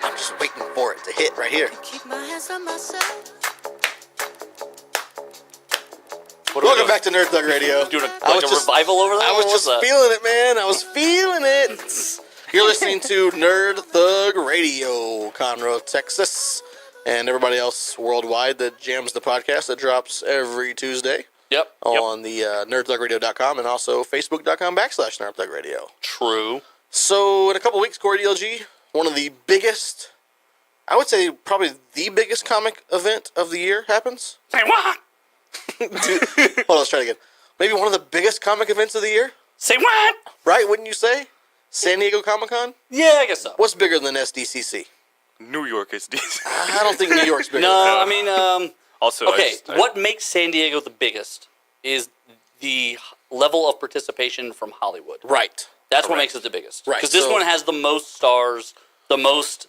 I'm just waiting for it to hit right here. Keep my hands on myself. Welcome back to Nerd Thug Radio. Doing a revival over there? I was just feeling it, man. I was feeling it. You're listening to Nerd Thug Radio, Conroe, Texas, and everybody else worldwide that jams the podcast that drops every Tuesday. Yep. On the nerdthugradio.com and also facebook.com/nerdthugradio. True. So in a couple weeks, Corey DLG, one of the biggest, I would say probably the biggest comic event of the year happens. Say what? Dude, hold on, let's try it again. Maybe one of the biggest comic events of the year? Say what? Right, wouldn't you say? San Diego Comic-Con? Yeah, I guess so. What's bigger than SDCC? New York is decent. I don't think New York's bigger. No, I mean, Also, okay, what makes San Diego the biggest is the level of participation from Hollywood. Right. That's what makes it the biggest. Right. Because this one has the most stars, the most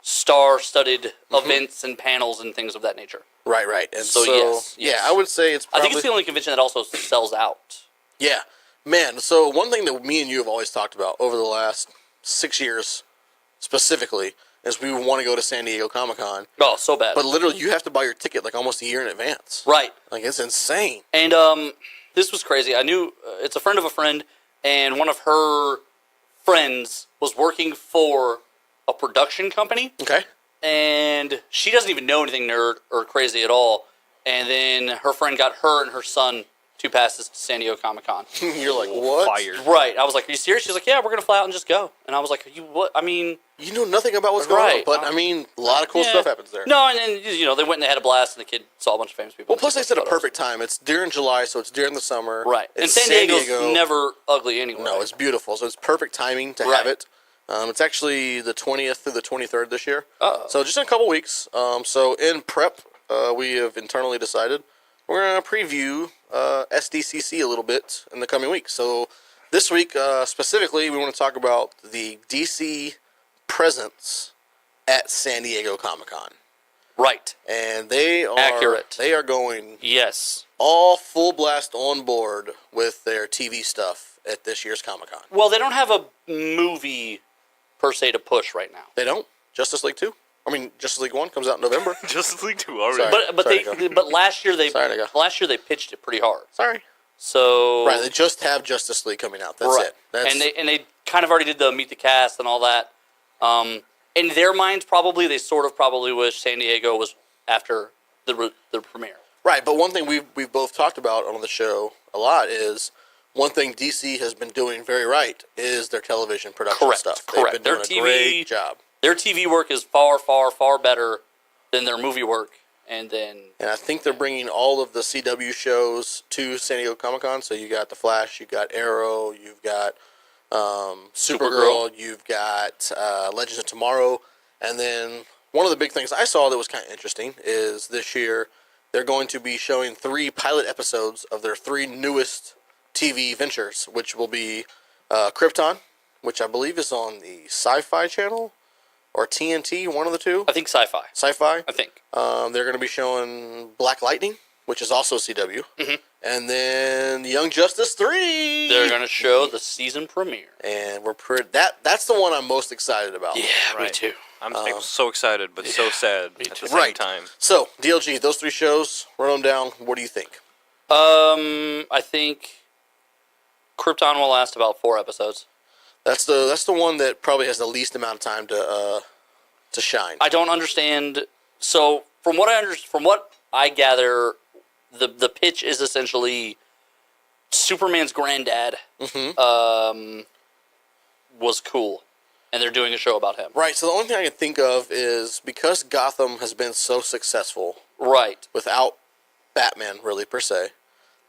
star-studded events and panels and things of that nature. Right. And So, yes. Yeah, I would say it's probably... I think it's the only convention that also sells out. Yeah. Man, so one thing that me and you have always talked about over the last 6 years, specifically, is we want to go to San Diego Comic-Con. Oh, so bad. But literally, you have to buy your ticket like almost a year in advance. Right. Like, it's insane. And this was crazy. I knew it's a friend of a friend, and one of her friends was working for a production company. Okay. And she doesn't even know anything nerd or crazy at all. And then her friend got her and her son 2 passes to San Diego Comic-Con. You're like, what? Fired. Right. I was like, are you serious? She's like, yeah, we're going to fly out and just go. And I was like, you what? I mean... You know nothing about what's going on, Right. but, I mean, a lot of cool stuff happens there. No, and then, you know, they went and they had a blast, and the kid saw a bunch of famous people. Well, plus they said a perfect time. It's during July, so it's during the summer. Right. And It's San Diego's never ugly anyway. No, it's beautiful, so it's perfect timing to have it. It's actually the 20th through the 23rd this year. So just in a couple weeks. So in prep, we have internally decided we're going to preview SDCC a little bit in the coming weeks. So this week, specifically, we want to talk about the DC presence at San Diego Comic-Con. Right. And they are... Accurate. They are going... Yes. all full blast on board with their TV stuff at this year's Comic-Con. Well, they don't have a movie per se to push right now. They don't? Justice League 2? I mean, Justice League 1 comes out in November. Justice League 2 already. Sorry. But last year they Sorry, they pitched it pretty hard. Sorry. So Right, they just have Justice League coming out. That's it. That's... And they kind of already did the meet the cast and all that. In their minds, probably they sort of probably wish San Diego was after the premiere. Right, but one thing we've both talked about on the show a lot is one thing DC has been doing very right is their television production stuff. Correct. They've been doing a great job. Their TV work is far, far, far better than their movie work. And I think they're bringing all of the CW shows to San Diego Comic-Con. So you got The Flash, you got Arrow, you've got Supergirl, you've got Legends of Tomorrow. And then one of the big things I saw that was kind of interesting is this year they're going to be showing 3 pilot episodes of their 3 newest TV ventures, which will be Krypton, which I believe is on the Sci-Fi Channel, or TNT, one of the two. I think Sci-Fi. Sci-Fi? I think. They're going to be showing Black Lightning, which is also CW. Mm-hmm. And then Young Justice 3. They're going to show the season premiere. And that's the one I'm most excited about. Yeah, me too. I'm so excited, but so sad at the same time. So, DLG, those 3 shows, run them down. What do you think? I think Krypton will last about 4 episodes. That's the one that probably has the least amount of time to shine. I don't understand. So from what I gather, the pitch is essentially Superman's granddad was cool, and they're doing a show about him. Right. So the only thing I can think of is because Gotham has been so successful, right, without Batman really per se,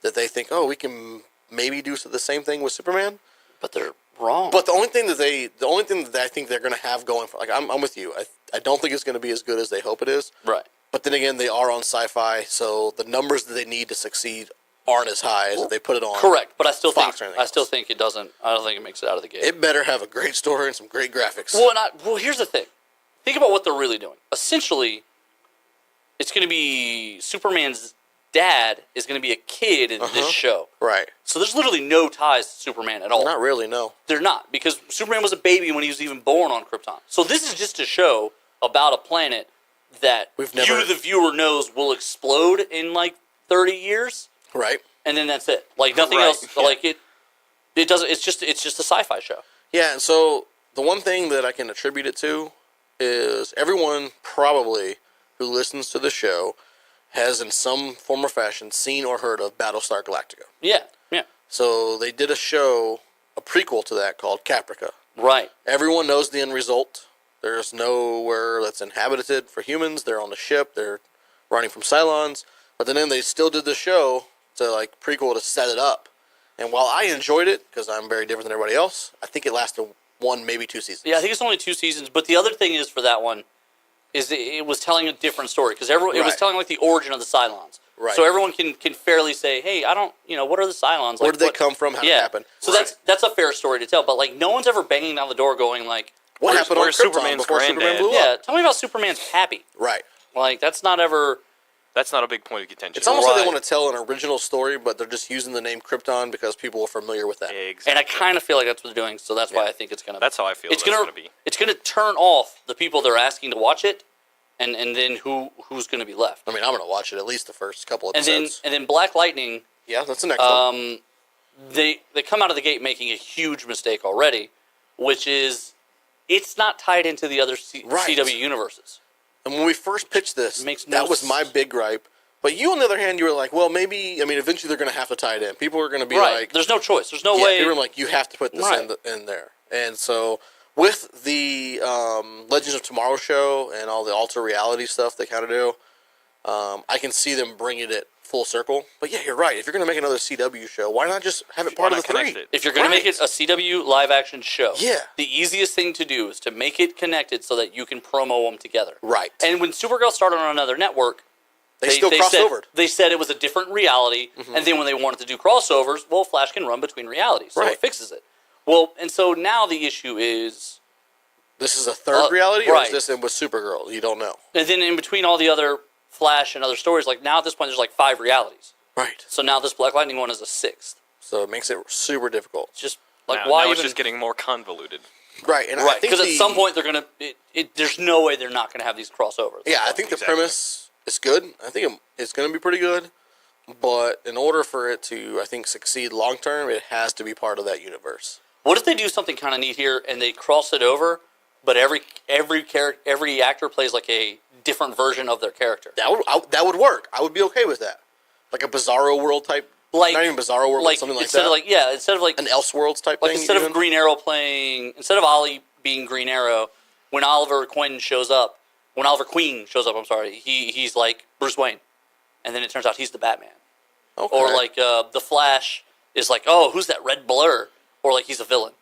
that they think, we can maybe do the same thing with Superman. But they're wrong. But the only thing that I think they're going to have going for, I'm with you. I don't think it's going to be as good as they hope it is. Right. But then again, they are on Sci-Fi, so the numbers that they need to succeed aren't as high as if they put it on. Correct, but I still Fox think it doesn't. I don't think it makes it out of the gate. It better have a great story and some great graphics. Well, here's the thing. Think about what they're really doing. Essentially, it's going to be Superman's dad is going to be a kid in this show. Right. So there's literally no ties to Superman at all. Not really, no. They're not, because Superman was a baby when he was even born on Krypton. So this is just a show about a planet that you, the viewer, knows will explode in like 30 years. Right. And then that's it. Like nothing else. Yeah. Like it doesn't. It's just a sci-fi show. Yeah, and so the one thing that I can attribute it to is everyone probably who listens to the show has in some form or fashion seen or heard of Battlestar Galactica. Yeah, yeah. So they did a show, a prequel to that called Caprica. Right. Everyone knows the end result. There's nowhere that's inhabited for humans. They're on the ship. They're running from Cylons. But then they still did the show to like prequel to set it up. And while I enjoyed it, because I'm very different than everybody else, I think it lasted 1, maybe 2 seasons. Yeah, I think it's only 2 seasons. But the other thing is for that one, is it was telling a different story because it was telling like the origin of the Cylons. Right. So everyone can fairly say, hey, I don't, what are the Cylons? Like, where did they come from? How did it happen? So that's a fair story to tell. But like, no one's ever banging down the door going like, what happened on Krypton Superman's before Superman granddad? blew up? Yeah, tell me about Superman's pappy. Right. Like that's not ever. That's not a big point of contention. It's almost like they want to tell an original story, but they're just using the name Krypton because people are familiar with that. Exactly. And I kind of feel like that's what they're doing. So that's why I think it's gonna. That's how I feel. It's gonna be. It's gonna turn off the people they're asking to watch it. And then who's going to be left? I mean, I'm going to watch it at least the first couple episodes. And then Black Lightning. Yeah, that's the next one. They come out of the gate making a huge mistake already, which is it's not tied into the other CW universes. And when we first pitched this, that was my big gripe. But you, on the other hand, you were like, well, maybe, I mean, eventually they're going to have to tie it in. People are going to be like... There's no choice. There's no way... People are like, you have to put this in there. And so... With the Legends of Tomorrow show and all the alter reality stuff they kind of do, I can see them bringing it full circle. But yeah, you're right. If you're going to make another CW show, why not just have it part of the 3? If you're going to make it a CW live-action show, the easiest thing to do is to make it connected so that you can promo them together. Right. And when Supergirl started on another network, they still crossed over. They said it was a different reality, and then when they wanted to do crossovers, well, Flash can run between realities, so it fixes it. Well, and so now the issue is... This is a third reality, or is this in with Supergirl? You don't know. And then in between all the other Flash and other stories, like now at this point there's like 5 realities. Right. So now this Black Lightning one is a 6th. So it makes it super difficult. It's just like now it's just getting more convoluted. Right, and right, because at some point they're gonna. There's no way they're not gonna have these crossovers. Yeah, I think the premise is good. I think it's gonna be pretty good. But in order for it to, I think, succeed long term, it has to be part of that universe. What if they do something kind of neat here and they cross it over, but every actor plays like a different version of their character? That would work. I would be okay with that. Like a Bizarro World type, not even Bizarro World, but something like that. Instead of like an Elseworlds type thing. Instead of Green Arrow instead of Ollie being Green Arrow, when Oliver Queen shows up, he's like Bruce Wayne, and then it turns out he's the Batman. Okay. Or like the Flash is like, oh, who's that red blur? Or like he's a villain.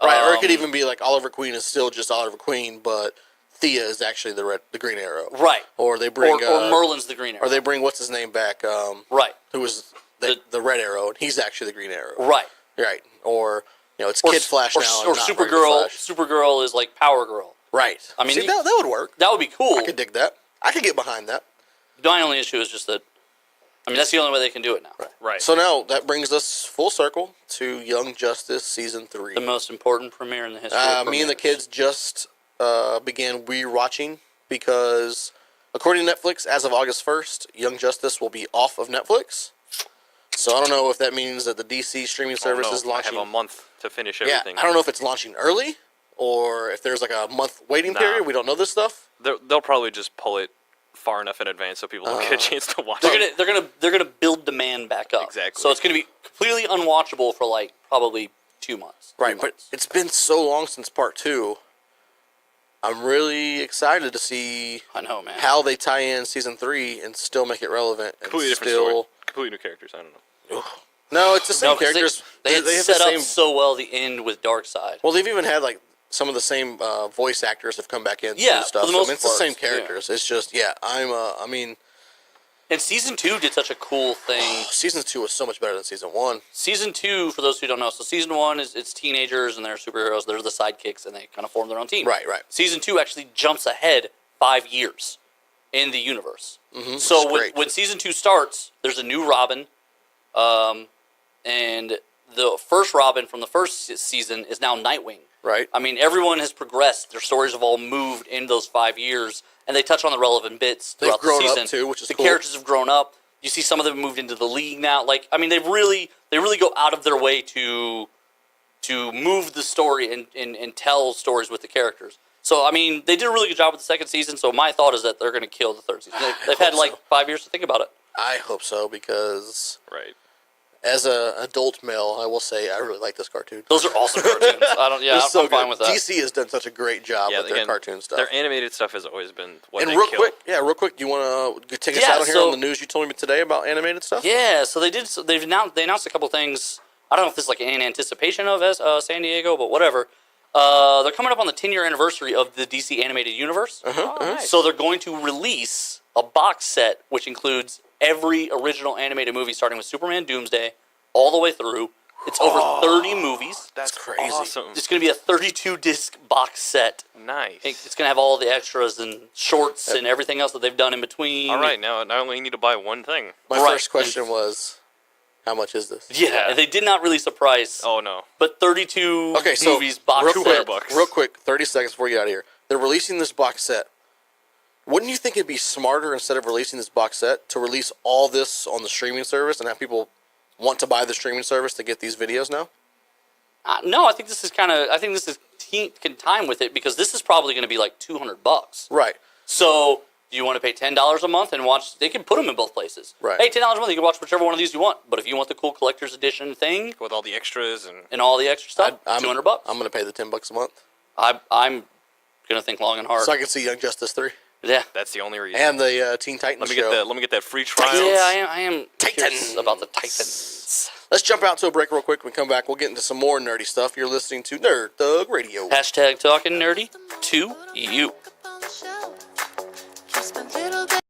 Right, or it could even be like Oliver Queen is still just Oliver Queen, but Thea is actually the Green Arrow. Right. Or they bring... Or Merlin's the Green Arrow. Or they bring, what's his name back? Right. Who was the Red Arrow, and he's actually the Green Arrow. Right. Right. Or, it's Kid Flash now. Or Supergirl. Supergirl is like Power Girl. Right. I mean, see, that would work. That would be cool. I could dig that. I could get behind that. My only issue is just that, that's the only way they can do it now. Right. So now that brings us full circle to Young Justice Season 3. The most important premiere in the history of me and the kids just began re-watching because, according to Netflix, as of August 1st, Young Justice will be off of Netflix. So I don't know if that means that the DC streaming service is launching... I have a month to finish everything. Yeah, I don't know if it's launching early or if there's like a month waiting period. We don't know this stuff. They'll probably just pull it far enough in advance so people don't get a chance to watch it. They're gonna build demand back up. Exactly. So it's gonna be completely unwatchable for like probably 2 months. Right, but it's been so long since part 2. I'm really excited to see how they tie in season 3 and still make it relevant. And completely different story. Completely new characters. I don't know. No, it's the same characters. They have set up so well the end with Darkseid. Well, they've even had like some of the same voice actors have come back in. Yeah, and stuff. for the most it's the same characters. Yeah. It's just And season 2 did such a cool thing. Season 2 was so much better than season 1. Season 2, for those who don't know, so season 1 it's teenagers and they're superheroes. They're the sidekicks and they kind of form their own team. Right, right. Season 2 actually jumps ahead 5 years in the universe. Mm-hmm, so when season 2 starts, there's a new Robin, and the first Robin from the first season is now Nightwing. Right. I mean, everyone has progressed. Their stories have all moved in those 5 years, and they touch on the relevant bits throughout the season. They've grown up too, which is the cool. characters have grown up. You see some of them moved into the league now. Like, I mean, they really go out of their way to move the story and tell stories with the characters. So, I mean, they did a really good job with the second season. So my thought is that they're going to kill the third season. They've had like 5 years to think about it. I hope so, because Right. as an adult male, I will say I really like this cartoon. Those are awesome cartoons. I'm fine with that. DC has done such a great job with their cartoon stuff. Their animated stuff has always been what they real kill. quick, do you want to take us out of here on the news you told me today about animated stuff? Yeah, so they announced a couple things. I don't know if this is like in anticipation of San Diego, but whatever. They're coming up on the 10-year anniversary of the DC animated universe. Nice. So they're going to release a box set which includes every original animated movie, starting with Superman Doomsday, all the way through. It's over 30 movies. That's crazy. Awesome. It's going to be a 32-disc box set. Nice. It's going to have all the extras and shorts and everything else that they've done in between. All right, now I only need to buy one thing. My first question was, how much is this? Yeah, and they did not release a price. Oh, no. But 32 movies box set. Real quick, 30 seconds before you get out of here. They're releasing this box set. Wouldn't you think it'd be smarter, instead of releasing this box set, to release all this on the streaming service and have people want to buy the streaming service to get these videos now? No, I think this is can time with it, because this is probably going to be like $200. Right. So do you want to pay $10 a month and watch? They can put them in both places. Right. Hey, $10 a month, you can watch whichever one of these you want. But if you want the cool collector's edition thing With all the extras and all the extra stuff, $200. I'm going to pay the $10 a month. I'm going to think long and hard. So I can see Young Justice 3. Yeah. that's the only reason. And the Teen Titans show. Let me get that free trial. Yeah, I am Titans. curious about the Titans. Let's jump out to a break real quick. When we come back, we'll get into some more nerdy stuff. You're listening to Nerd Thug Radio. Hashtag talking nerdy to you. Up on the shelf. Just a little bit.